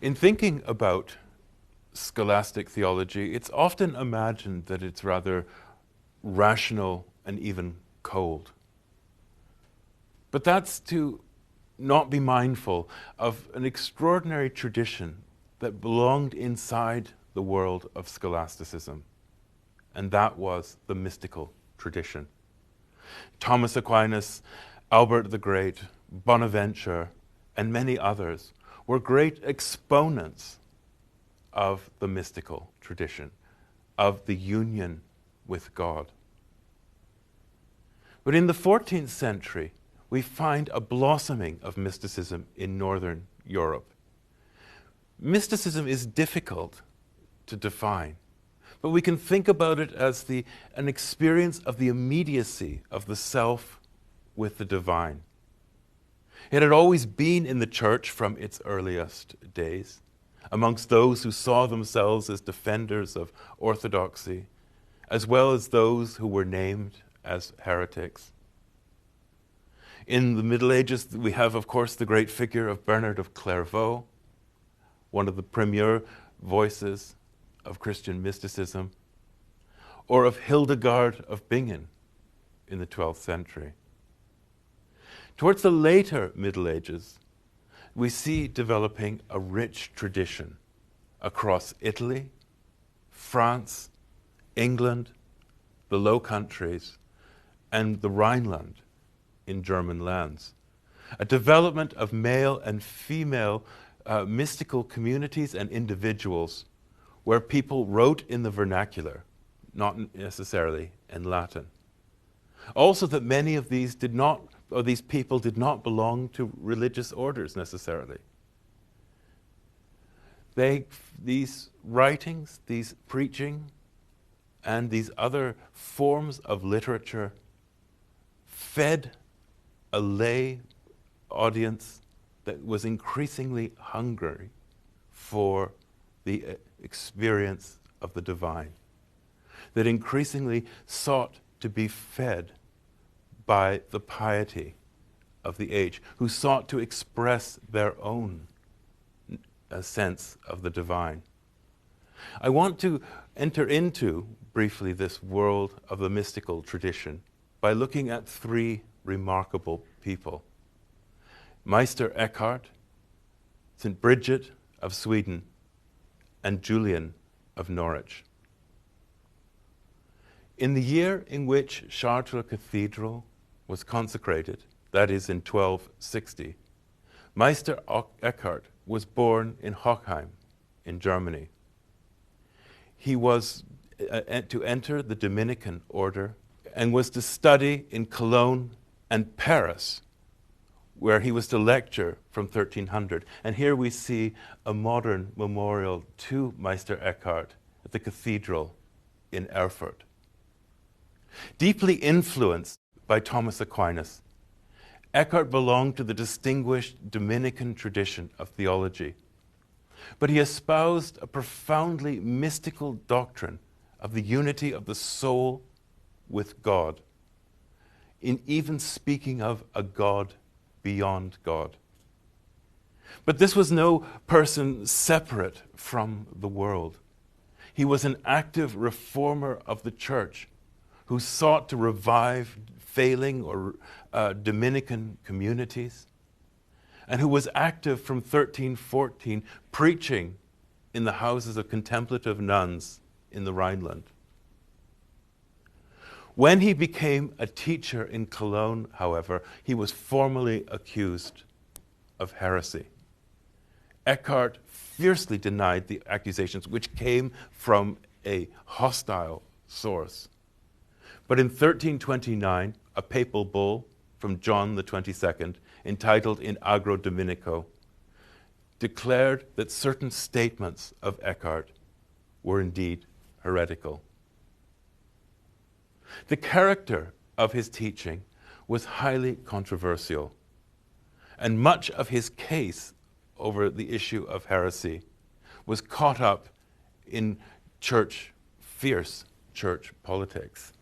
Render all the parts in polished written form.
In thinking about scholastic theology, it's often imagined that it's rather rational and even cold. But that's to not be mindful of an extraordinary tradition that belonged inside the world of scholasticism, and that was the mystical tradition. Thomas Aquinas, Albert the Great, Bonaventure, and many others were great exponents of the mystical tradition, of the union with God. But in the 14th century, we find a blossoming of mysticism in Northern Europe. Mysticism is difficult to define, but we can think about it as an experience of the immediacy of the self with the divine. It had always been in the church from its earliest days, amongst those who saw themselves as defenders of orthodoxy, as well as those who were named as heretics. In the Middle Ages, we have, of course, the great figure of Bernard of Clairvaux, one of the premier voices of Christian mysticism, or of Hildegard of Bingen in the 12th century. Towards the later Middle Ages, we see developing a rich tradition across Italy, France, England, the Low Countries, and the Rhineland in German lands. A development of male and female mystical communities and individuals where people wrote in the vernacular, not necessarily in Latin. Also that many of these people did not belong to religious orders necessarily. These writings, these preaching, and these other forms of literature fed a lay audience that was increasingly hungry for the experience of the divine, that increasingly sought to be fed by the piety of the age, who sought to express their own sense of the divine. I want to enter into briefly this world of the mystical tradition by looking at three remarkable people: Meister Eckhart, St. Bridget of Sweden, and Julian of Norwich. In the year in which Chartres Cathedral was consecrated, that is in 1260, Meister Eckhart was born in Hochheim in Germany. He was to enter the Dominican order and was to study in Cologne and Paris, where he was to lecture from 1300. And here we see a modern memorial to Meister Eckhart at the cathedral in Erfurt. Deeply influenced by Thomas Aquinas, Eckhart belonged to the distinguished Dominican tradition of theology, but he espoused a profoundly mystical doctrine of the unity of the soul with God, in even speaking of a God beyond God. But this was no person separate from the world. He was an active reformer of the church who sought to revive failing or Dominican communities, and who was active from 1314 preaching in the houses of contemplative nuns in the Rhineland. When he became a teacher in Cologne, however, he was formally accused of heresy. Eckhart fiercely denied the accusations, which came from a hostile source. But in 1329, a papal bull from John the 22nd, entitled In Agro Dominico, declared that certain statements of Eckhart were indeed heretical. The character of his teaching was highly controversial, and much of his case over the issue of heresy was caught up in fierce church politics.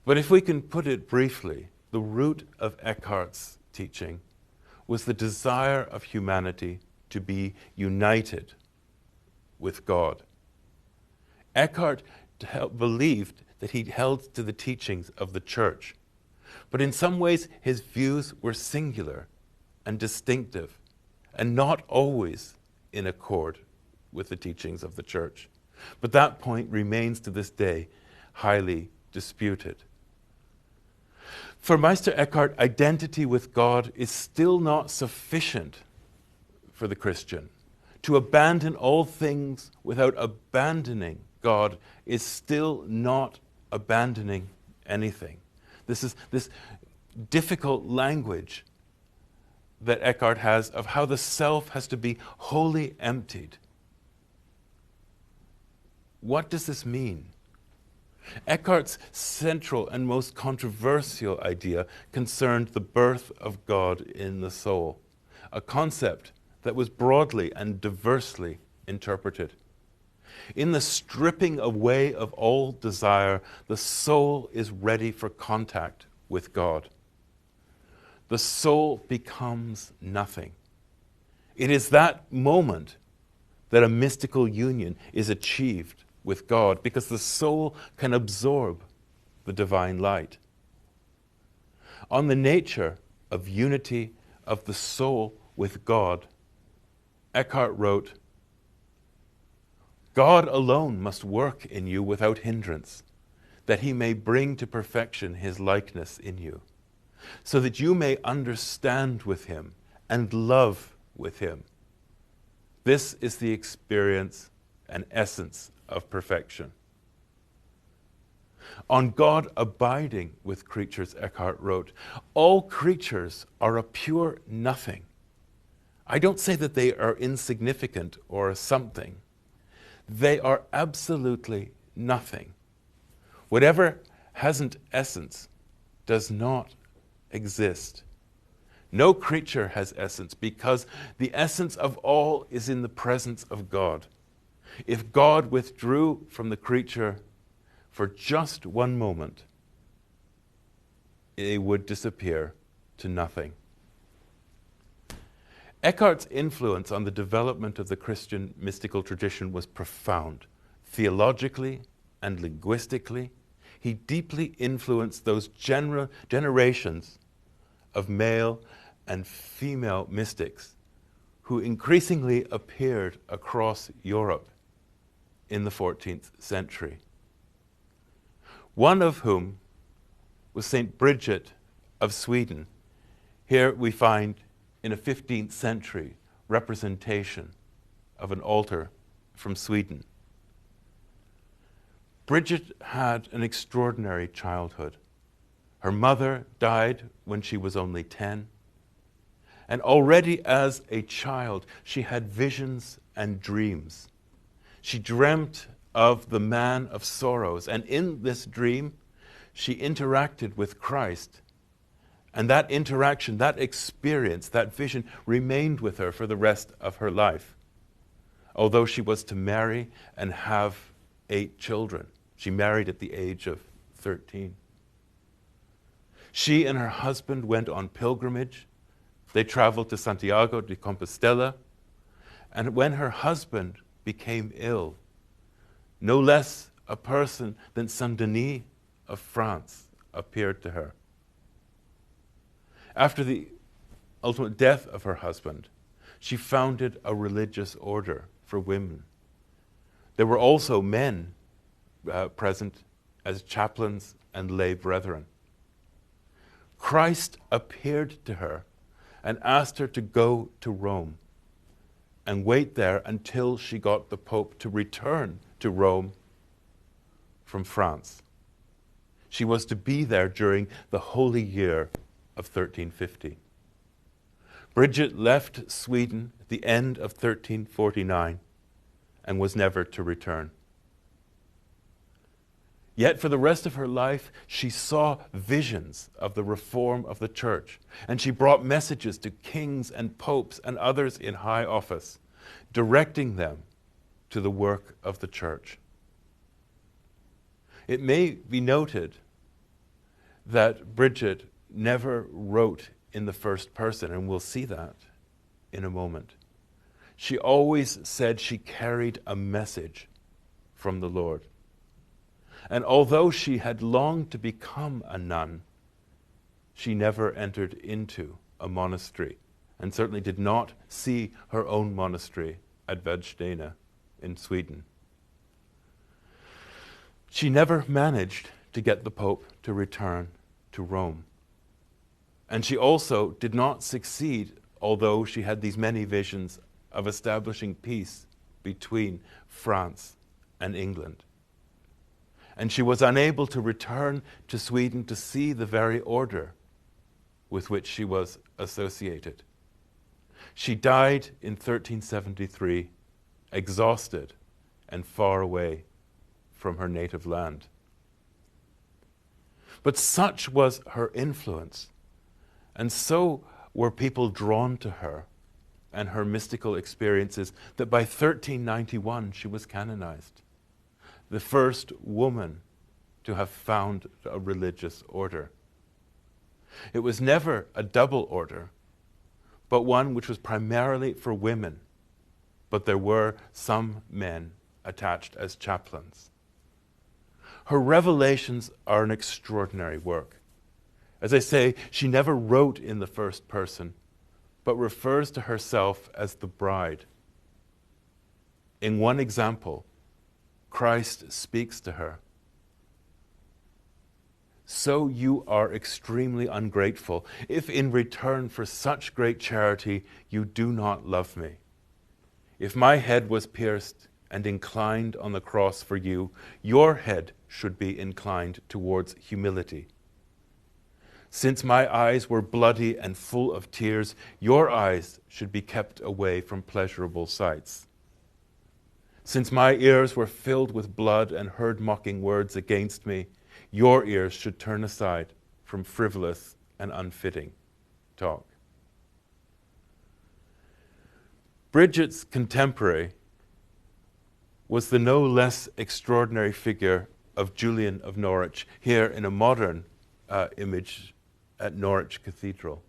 But if we can put it briefly, the root of Eckhart's teaching was the desire of humanity to be united with God. Eckhart believed that he held to the teachings of the church, but in some ways his views were singular and distinctive and not always in accord with the teachings of the church. But that point remains to this day highly disputed. For Meister Eckhart, identity with God is still not sufficient for the Christian. To abandon all things without abandoning God is still not abandoning anything. This is this difficult language that Eckhart has of how the self has to be wholly emptied. What does this mean? Eckhart's central and most controversial idea concerned the birth of God in the soul, a concept that was broadly and diversely interpreted. In the stripping away of all desire, the soul is ready for contact with God. The soul becomes nothing. It is that moment that a mystical union is achieved with God, because the soul can absorb the divine light. On the nature of unity of the soul with God, Eckhart wrote, "God alone must work in you without hindrance, that he may bring to perfection his likeness in you, so that you may understand with him and love with him. This is the experience and essence of perfection." On God abiding with creatures, Eckhart wrote, "All creatures are a pure nothing. I don't say that they are insignificant or something. They are absolutely nothing. Whatever hasn't essence does not exist. No creature has essence, because the essence of all is in the presence of God. If God withdrew from the creature for just one moment, it would disappear to nothing." Eckhart's influence on the development of the Christian mystical tradition was profound. Theologically and linguistically, he deeply influenced those generations of male and female mystics who increasingly appeared across Europe in the 14th century. One of whom was St. Bridget of Sweden. Here we find in a 15th century representation of an altar from Sweden. Bridget had an extraordinary childhood. Her mother died when she was only 10, and already as a child she had visions and dreams. She dreamt of the man of sorrows, and in this dream she interacted with Christ. And that interaction, that experience, that vision remained with her for the rest of her life. Although she was to marry and have 8 children. She married at the age of 13. She and her husband went on pilgrimage. They traveled to Santiago de Compostela. And when her husband became ill, no less a person than Saint Denis of France appeared to her. After the ultimate death of her husband, she founded a religious order for women. There were also men present as chaplains and lay brethren. Christ appeared to her and asked her to go to Rome and wait there until she got the Pope to return to Rome from France. She was to be there during the Holy Year of 1350. Bridget left Sweden at the end of 1349 and was never to return. Yet for the rest of her life, she saw visions of the reform of the church, and she brought messages to kings and popes and others in high office, directing them to the work of the church. It may be noted that Bridget never wrote in the first person, and we'll see that in a moment. She always said she carried a message from the Lord. And although she had longed to become a nun, she never entered into a monastery, and certainly did not see her own monastery at Vadstena in Sweden. She never managed to get the Pope to return to Rome. And she also did not succeed, although she had these many visions of establishing peace between France and England. And she was unable to return to Sweden to see the very order with which she was associated. She died in 1373, exhausted and far away from her native land. But such was her influence, and so were people drawn to her and her mystical experiences, that by 1391 she was canonized, the first woman to have found a religious order. It was never a double order, but one which was primarily for women, but there were some men attached as chaplains. Her revelations are an extraordinary work. As I say, she never wrote in the first person, but refers to herself as the bride. In one example, Christ speaks to her. So you are extremely ungrateful, if in return for such great charity you do not love me. If my head was pierced and inclined on the cross for you, your head should be inclined towards humility. Since my eyes were bloody and full of tears, your eyes should be kept away from pleasurable sights. Since my ears were filled with blood and heard mocking words against me, your ears should turn aside from frivolous and unfitting talk. Bridget's contemporary was the no less extraordinary figure of Julian of Norwich, here in a modern image at Norwich Cathedral.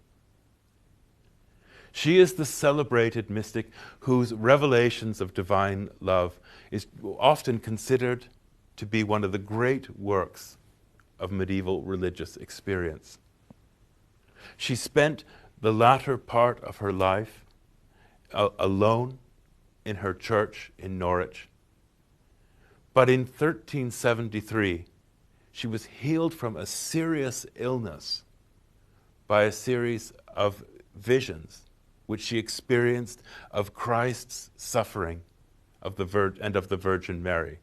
She is the celebrated mystic whose revelations of divine love is often considered to be one of the great works of medieval religious experience. She spent the latter part of her life alone in her church in Norwich. But in 1373, she was healed from a serious illness by a series of visions which she experienced of Christ's suffering and of the Virgin Mary.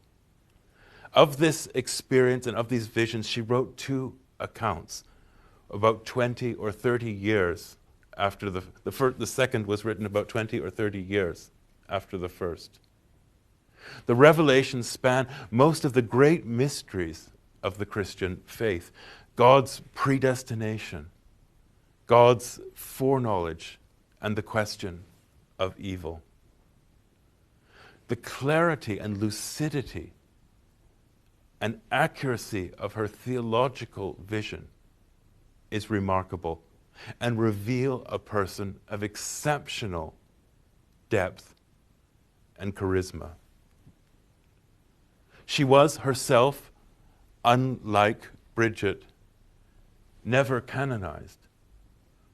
Of this experience and of these visions, she wrote two accounts about 20 or 30 years after the second was written about 20 or 30 years after the first. The revelations span most of the great mysteries of the Christian faith: God's predestination, God's foreknowledge, and the question of evil. The clarity and lucidity and accuracy of her theological vision is remarkable and reveal a person of exceptional depth and charisma. She was herself, unlike Bridget, never canonized,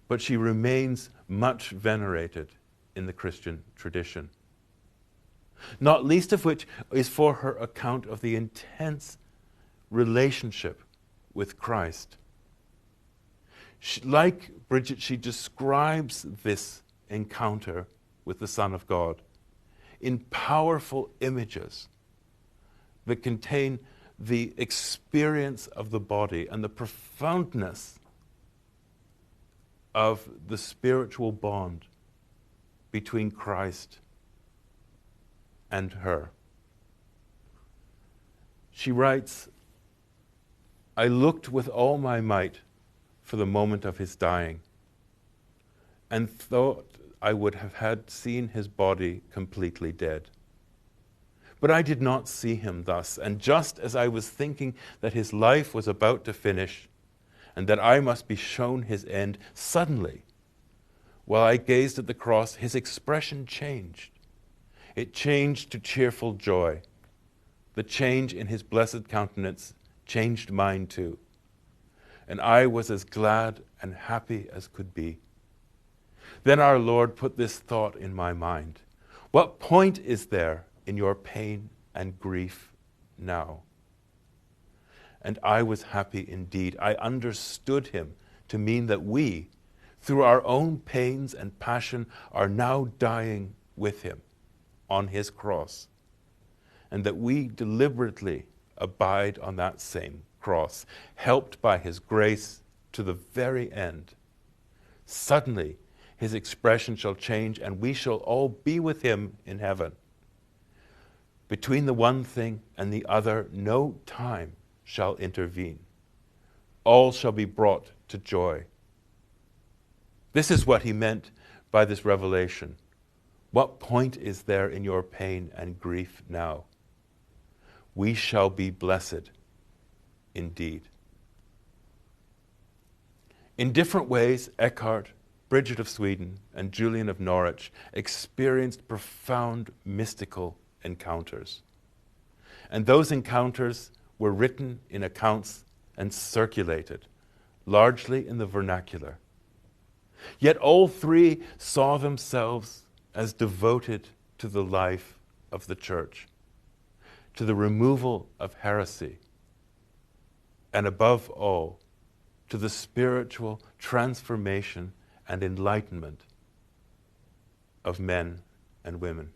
but she remains much venerated in the Christian tradition. Not least of which is for her account of the intense relationship with Christ. Like Bridget, she describes this encounter with the Son of God in powerful images that contain the experience of the body and the profoundness of the spiritual bond between Christ and her. She writes, "I looked with all my might for the moment of his dying, and thought I would have had seen his body completely dead. But I did not see him thus, and just as I was thinking that his life was about to finish, and that I must be shown his end suddenly. While I gazed at the cross, his expression changed. It changed to cheerful joy. The change in his blessed countenance changed mine too. And I was as glad and happy as could be. Then our Lord put this thought in my mind: what point is there in your pain and grief now? And I was happy indeed. I understood him to mean that we, through our own pains and passion, are now dying with him on his cross, and that we deliberately abide on that same cross, helped by his grace to the very end. Suddenly, his expression shall change, and we shall all be with him in heaven. Between the one thing and the other, no time shall intervene. All shall be brought to joy. This is what he meant by this revelation. What point is there in your pain and grief now? We shall be blessed indeed. In different ways, Eckhart, Bridget of Sweden, and Julian of Norwich experienced profound mystical encounters. And those encounters were written in accounts and circulated, largely in the vernacular. Yet all three saw themselves as devoted to the life of the church, to the removal of heresy, and above all, to the spiritual transformation and enlightenment of men and women.